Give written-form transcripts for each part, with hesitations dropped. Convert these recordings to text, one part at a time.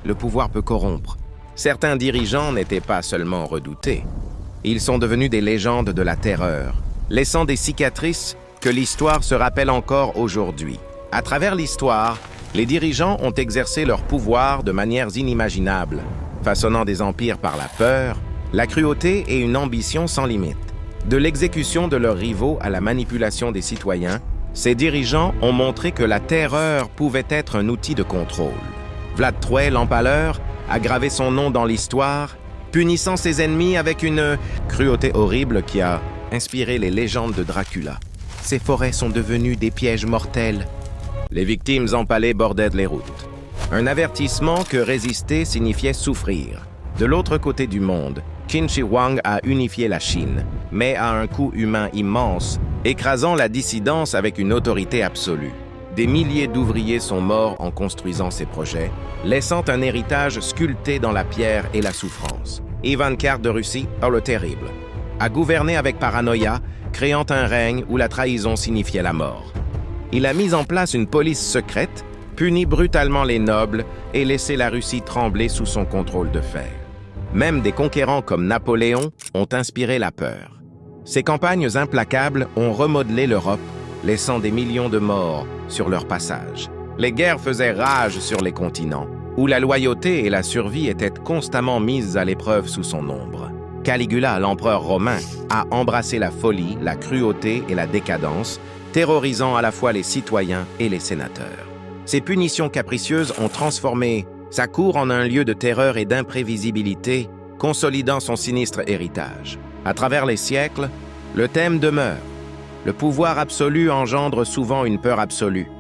le pouvoir peut corrompre. Certains dirigeants n'étaient pas seulement redoutés. Ils sont devenus des légendes de la terreur, laissant des cicatrices que l'histoire se rappelle encore aujourd'hui. À travers l'histoire, les dirigeants ont exercé leur pouvoir de manières inimaginables, façonnant des empires par la peur, la cruauté et une ambition sans limite. De l'exécution de leurs rivaux à la manipulation des citoyens, ces dirigeants ont montré que la terreur pouvait être un outil de contrôle. Vlad III l'Empaleur a gravé son nom dans l'histoire, punissant ses ennemis avec une cruauté horrible qui a inspiré les légendes de Dracula. Ces forêts sont devenues des pièges mortels. Les victimes empalées bordaient les routes. Un avertissement que résister signifiait souffrir. De l'autre côté du monde, Qin Shi Huang a unifié la Chine, mais à un coût humain immense, écrasant la dissidence avec une autorité absolue. Des milliers d'ouvriers sont morts en construisant ces projets, laissant un héritage sculpté dans la pierre et la souffrance. Ivan IV de Russie, le terrible, a gouverné avec paranoïa, créant un règne où la trahison signifiait la mort. Il a mis en place une police secrète, puni brutalement les nobles et laissé la Russie trembler sous son contrôle de fer. Même des conquérants comme Napoléon ont inspiré la peur. Ces campagnes implacables ont remodelé l'Europe, laissant des millions de morts sur leur passage. Les guerres faisaient rage sur les continents, où la loyauté et la survie étaient constamment mises à l'épreuve sous son ombre. Caligula, l'empereur romain, a embrassé la folie, la cruauté et la décadence, terrorisant à la fois les citoyens et les sénateurs. Ces punitions capricieuses ont transformé sa cour en un lieu de terreur et d'imprévisibilité, consolidant son sinistre héritage. À travers les siècles, le thème demeure. Le pouvoir absolu engendre souvent une peur absolue,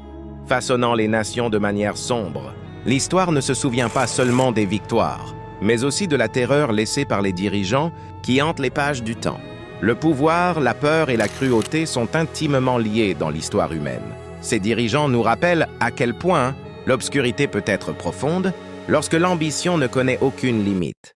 façonnant les nations de manière sombre. L'histoire ne se souvient pas seulement des victoires, mais aussi de la terreur laissée par les dirigeants qui hantent les pages du temps. Le pouvoir, la peur et la cruauté sont intimement liés dans l'histoire humaine. Ces dirigeants nous rappellent à quel point l'obscurité peut être profonde lorsque l'ambition ne connaît aucune limite.